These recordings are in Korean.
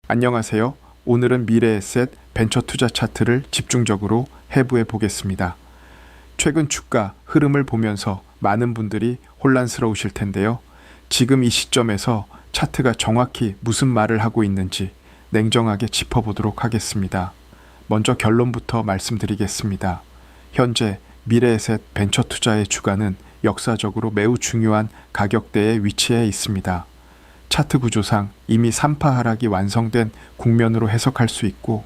안녕하세요. 오늘은 미래에셋 벤처 투자 차트를 집중적으로 해부해 보겠습니다. 최근 주가 흐름을 보면서 많은 분들이 혼란스러우실 텐데요. 지금 이 시점에서 차트가 정확히 무슨 말을 하고 있는지 냉정하게 짚어보도록 하겠습니다. 먼저 결론부터 말씀드리겠습니다. 현재 미래에셋 벤처 투자의 주가는 역사적으로 매우 중요한 가격대에 위치해 있습니다. 차트 구조상 이미 3파 하락이 완성된 국면으로 해석할 수 있고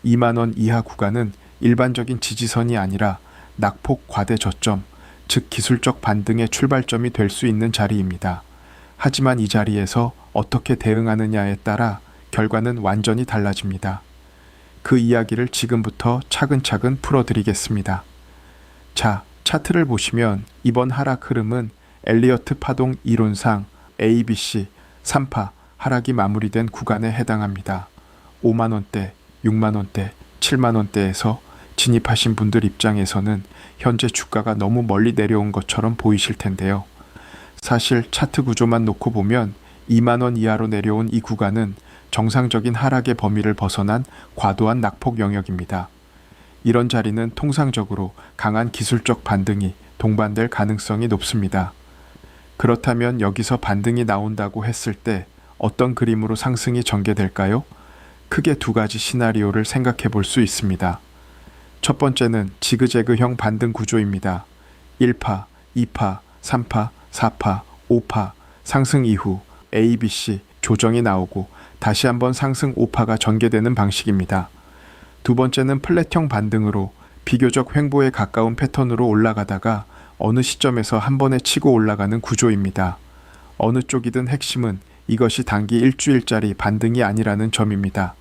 2만원 이하 구간은 일반적인 지지선이 아니라 낙폭 과대 저점, 즉 기술적 반등의 출발점이 될 수 있는 자리입니다. 하지만 이 자리에서 어떻게 대응하느냐에 따라 결과는 완전히 달라집니다. 그 이야기를 지금부터 차근차근 풀어드리겠습니다. 자, 차트를 보시면 이번 하락 흐름은 엘리어트 파동 이론상 ABC 3파 하락이 마무리된 구간에 해당합니다. 5만원대, 6만원대, 7만원대에서 진입하신 분들 입장에서는 현재 주가가 너무 멀리 내려온 것처럼 보이실 텐데요. 사실 차트 구조만 놓고 보면 2만원 이하로 내려온 이 구간은 정상적인 하락의 범위를 벗어난 과도한 낙폭 영역입니다. 이런 자리는 통상적으로 강한 기술적 반등이 동반될 가능성이 높습니다. 그렇다면 여기서 반등이 나온다고 했을 때 어떤 그림으로 상승이 전개될까요? 크게 두 가지 시나리오를 생각해 볼 수 있습니다. 첫 번째는 지그재그형 반등 구조입니다. 1파, 2파, 3파, 4파, 5파 상승 이후 ABC 조정이 나오고 다시 한번 상승 5파가 전개되는 방식입니다. 두 번째는 플랫형 반등으로 비교적 횡보에 가까운 패턴으로 올라가다가 어느 시점에서 한 번에 치고 올라가는 구조입니다. 어느 쪽이든 핵심은 이것이 단기 일주일짜리 반등이 아니라는 점입니다.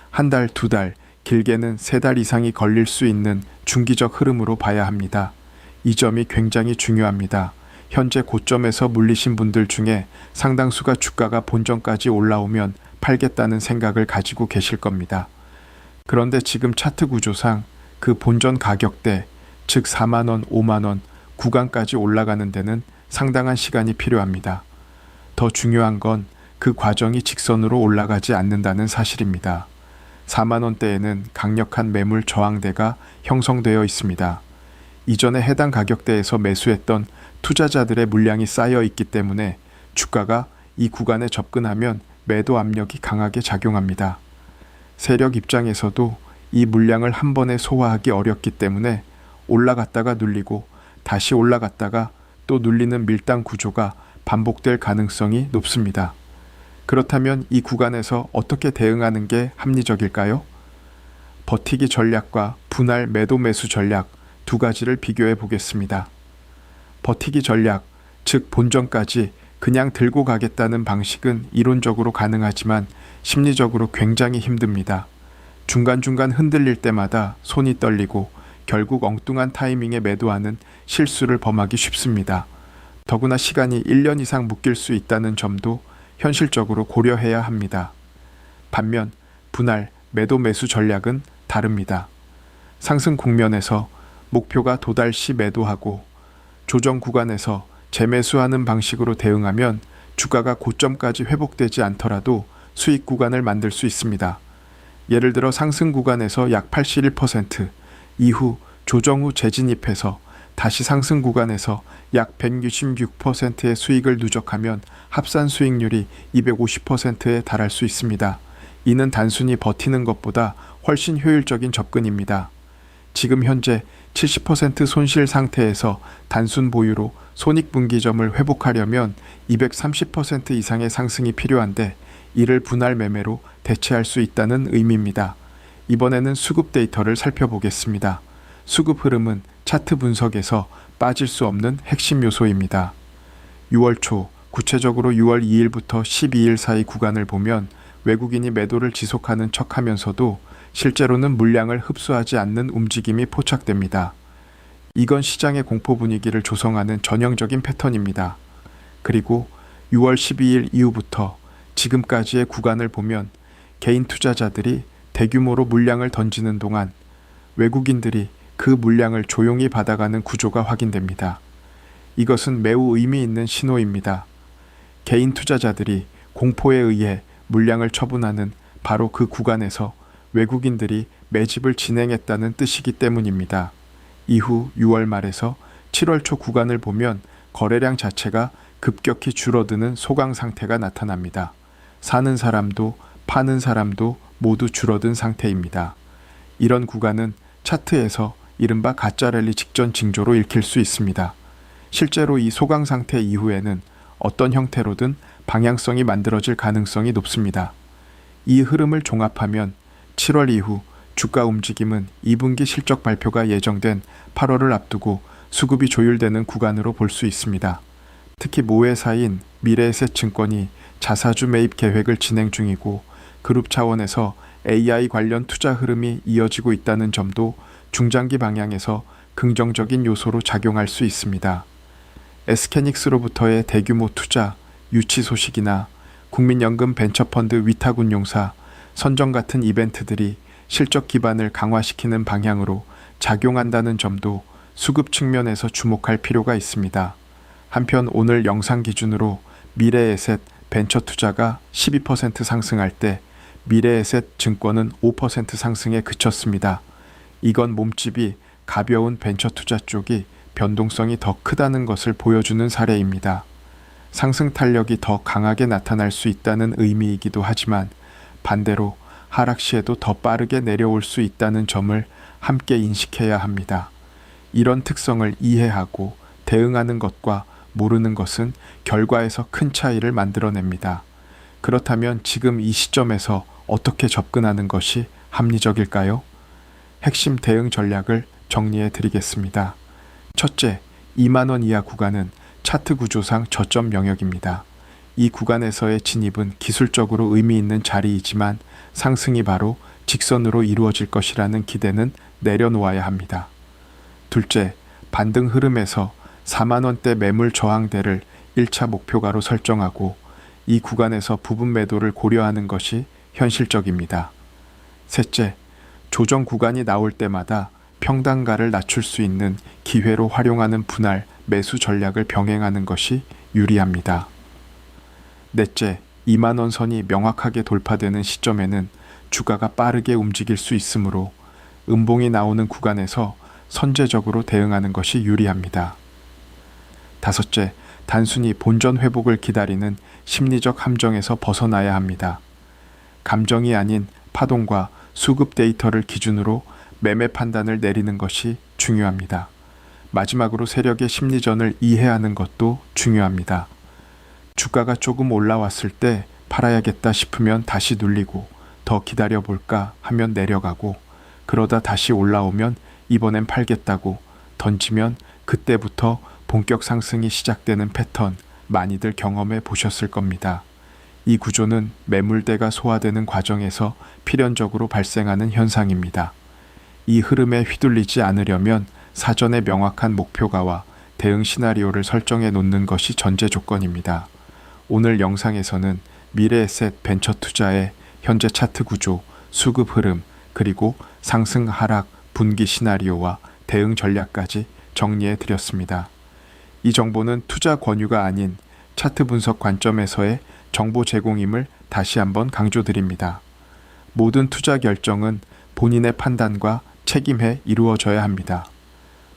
한 달, 두 달, 길게는 세 달 이상이 걸릴 수 있는 중기적 흐름으로 봐야 합니다. 이 점이 굉장히 중요합니다. 현재 고점에서 물리신 분들 중에 상당수가 주가가 본전까지 올라오면 팔겠다는 생각을 가지고 계실 겁니다. 그런데 지금 차트 구조상 그 본전 가격대, 즉 4만원, 5만원, 구간까지 올라가는 데는 상당한 시간이 필요합니다. 더 중요한 건 그 과정이 직선으로 올라가지 않는다는 사실입니다. 4만원대에는 강력한 매물 저항대가 형성되어 있습니다. 이전에 해당 가격대에서 매수했던 투자자들의 물량이 쌓여 있기 때문에 주가가 이 구간에 접근하면 매도 압력이 강하게 작용합니다. 세력 입장에서도 이 물량을 한 번에 소화하기 어렵기 때문에 올라갔다가 눌리고 다시 올라갔다가 또 눌리는 밀당 구조가 반복될 가능성이 높습니다. 그렇다면 이 구간에서 어떻게 대응하는 게 합리적일까요? 버티기 전략과 분할 매도 매수 전략 두 가지를 비교해 보겠습니다. 버티기 전략, 즉 본전까지 그냥 들고 가겠다는 방식은 이론적으로 가능하지만 심리적으로 굉장히 힘듭니다. 중간중간 흔들릴 때마다 손이 떨리고 결국 엉뚱한 타이밍에 매도하는 실수를 범하기 쉽습니다. 더구나 시간이 1년 이상 묶일 수 있다는 점도 현실적으로 고려해야 합니다. 반면 분할 매도 매수 전략은 다릅니다. 상승 국면에서 목표가 도달 시 매도하고 조정 구간에서 재매수하는 방식으로 대응하면 주가가 고점까지 회복되지 않더라도 수익 구간을 만들 수 있습니다. 예를 들어 상승 구간에서 약 81%, 이후 조정 후 재진입해서 다시 상승 구간에서 약 166%의 수익을 누적하면 합산 수익률이 250%에 달할 수 있습니다. 이는 단순히 버티는 것보다 훨씬 효율적인 접근입니다. 지금 현재 70% 손실 상태에서 단순 보유로 손익분기점을 회복하려면 230% 이상의 상승이 필요한데 이를 분할 매매로 대체할 수 있다는 의미입니다. 이번에는 수급 데이터를 살펴보겠습니다. 수급 흐름은 차트 분석에서 빠질 수 없는 핵심 요소입니다. 6월 초, 구체적으로 6월 2일부터 12일 사이 구간을 보면 외국인이 매도를 지속하는 척하면서도 실제로는 물량을 흡수하지 않는 움직임이 포착됩니다. 이건 시장의 공포 분위기를 조성하는 전형적인 패턴입니다. 그리고 6월 12일 이후부터 지금까지의 구간을 보면 개인 투자자들이 대규모로 물량을 던지는 동안 외국인들이 그 물량을 조용히 받아가는 구조가 확인됩니다. 이것은 매우 의미 있는 신호입니다. 개인 투자자들이 공포에 의해 물량을 처분하는 바로 그 구간에서 외국인들이 매집을 진행했다는 뜻이기 때문입니다. 이후 6월 말에서 7월 초 구간을 보면 거래량 자체가 급격히 줄어드는 소강 상태가 나타납니다. 사는 사람도 파는 사람도 모두 줄어든 상태입니다. 이런 구간은 차트에서 이른바 가짜 랠리 직전 징조로 읽힐 수 있습니다. 실제로 이 소강 상태 이후에는 어떤 형태로든 방향성이 만들어질 가능성이 높습니다. 이 흐름을 종합하면 7월 이후 주가 움직임은 2분기 실적 발표가 예정된 8월을 앞두고 수급이 조율되는 구간으로 볼 수 있습니다. 특히 모회사인 미래에셋증권이 자사주 매입 계획을 진행 중이고 그룹 차원에서 AI 관련 투자 흐름이 이어지고 있다는 점도 중장기 방향에서 긍정적인 요소로 작용할 수 있습니다. 에스케닉스로부터의 대규모 투자, 유치 소식이나 국민연금 벤처펀드 위탁운용사, 선정 같은 이벤트들이 실적 기반을 강화시키는 방향으로 작용한다는 점도 수급 측면에서 주목할 필요가 있습니다. 한편 오늘 영상 기준으로 미래에셋 벤처 투자가 12% 상승할 때 미래에셋 증권은 5% 상승에 그쳤습니다. 이건 몸집이 가벼운 벤처 투자 쪽이 변동성이 더 크다는 것을 보여주는 사례입니다. 상승 탄력이 더 강하게 나타날 수 있다는 의미이기도 하지만 반대로 하락 시에도 더 빠르게 내려올 수 있다는 점을 함께 인식해야 합니다. 이런 특성을 이해하고 대응하는 것과 모르는 것은 결과에서 큰 차이를 만들어냅니다. 그렇다면 지금 이 시점에서 어떻게 접근하는 것이 합리적일까요? 핵심 대응 전략을 정리해 드리겠습니다. 첫째, 2만원 이하 구간은 차트 구조상 저점 영역입니다. 이 구간에서의 진입은 기술적으로 의미 있는 자리이지만 상승이 바로 직선으로 이루어질 것이라는 기대는 내려놓아야 합니다. 둘째, 반등 흐름에서 4만원대 매물 저항대를 1차 목표가로 설정하고 이 구간에서 부분 매도를 고려하는 것이 현실적입니다. 셋째, 조정 구간이 나올 때마다 평단가를 낮출 수 있는 기회로 활용하는 분할 매수 전략을 병행하는 것이 유리합니다. 넷째, 2만원 선이 명확하게 돌파되는 시점에는 주가가 빠르게 움직일 수 있으므로 음봉이 나오는 구간에서 선제적으로 대응하는 것이 유리합니다. 다섯째, 단순히 본전 회복을 기다리는 심리적 함정에서 벗어나야 합니다. 감정이 아닌 파동과 수급 데이터를 기준으로 매매 판단을 내리는 것이 중요합니다. 마지막으로 세력의 심리전을 이해하는 것도 중요합니다. 주가가 조금 올라왔을 때 팔아야겠다 싶으면 다시 눌리고 더 기다려볼까 하면 내려가고 그러다 다시 올라오면 이번엔 팔겠다고 던지면 그때부터 본격 상승이 시작되는 패턴 많이들 경험해 보셨을 겁니다. 이 구조는 매물대가 소화되는 과정에서 필연적으로 발생하는 현상입니다. 이 흐름에 휘둘리지 않으려면 사전에 명확한 목표가와 대응 시나리오를 설정해 놓는 것이 전제 조건입니다. 오늘 영상에서는 미래에셋 벤처 투자의 현재 차트 구조, 수급 흐름, 그리고 상승 하락 분기 시나리오와 대응 전략까지 정리해 드렸습니다. 이 정보는 투자 권유가 아닌 차트 분석 관점에서의 정보 제공임을 다시 한번 강조드립니다. 모든 투자 결정은 본인의 판단과 책임에 이루어져야 합니다.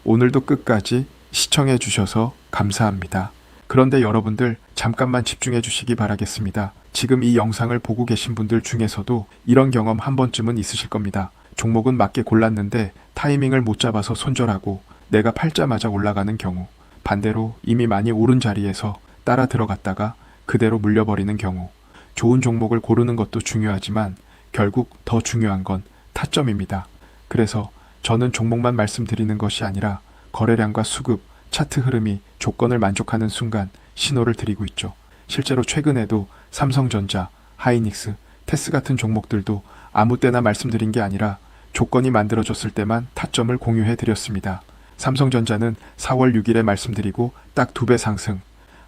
오늘도 끝까지 시청해 주셔서 감사합니다. 그런데 여러분들 잠깐만 집중해 주시기 바라겠습니다. 지금 이 영상을 보고 계신 분들 중에서도 이런 경험 한 번쯤은 있으실 겁니다. 종목은 맞게 골랐는데 타이밍을 못 잡아서 손절하고 내가 팔자마자 올라가는 경우, 반대로 이미 많이 오른 자리에서 따라 들어갔다가 그대로 물려버리는 경우, 좋은 종목을 고르는 것도 중요하지만 결국 더 중요한 건 타점입니다. 그래서 저는 종목만 말씀드리는 것이 아니라 거래량과 수급, 차트 흐름이 조건을 만족하는 순간 신호를 드리고 있죠. 실제로 최근에도 삼성전자, 하이닉스, 테스 같은 종목들도 아무 때나 말씀드린 게 아니라 조건이 만들어졌을 때만 타점을 공유해 드렸습니다. 삼성전자는 4월 6일에 말씀드리고 딱 2배 상승,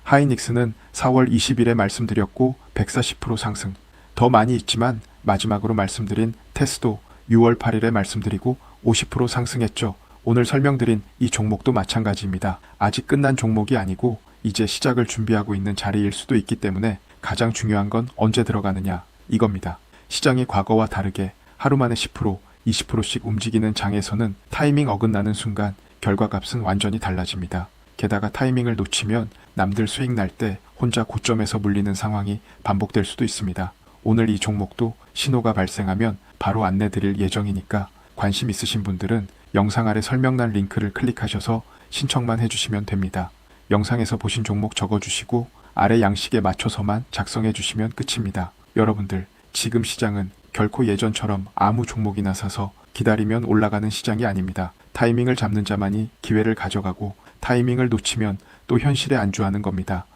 하이닉스는 4월 20일에 말씀드렸고 140% 상승, 더 많이 있지만 마지막으로 말씀드린 테스도 6월 8일에 말씀드리고 50% 상승했죠. 오늘 설명드린 이 종목도 마찬가지입니다. 아직 끝난 종목이 아니고 이제 시작을 준비하고 있는 자리일 수도 있기 때문에 가장 중요한 건 언제 들어가느냐 이겁니다. 시장이 과거와 다르게 하루 만에 10%, 20%씩 움직이는 장에서는 타이밍 어긋나는 순간 결과값은 완전히 달라집니다. 게다가 타이밍을 놓치면 남들 수익 날 때 혼자 고점에서 물리는 상황이 반복될 수도 있습니다. 오늘 이 종목도 신호가 발생하면 바로 안내드릴 예정이니까 관심 있으신 분들은 영상 아래 설명란 링크를 클릭하셔서 신청만 해주시면 됩니다. 영상에서 보신 종목 적어주시고 아래 양식에 맞춰서만 작성해 주시면 끝입니다. 여러분들, 지금 시장은 결코 예전처럼 아무 종목이나 사서 기다리면 올라가는 시장이 아닙니다. 타이밍을 잡는 자만이 기회를 가져가고 타이밍을 놓치면 또 현실에 안주하는 겁니다.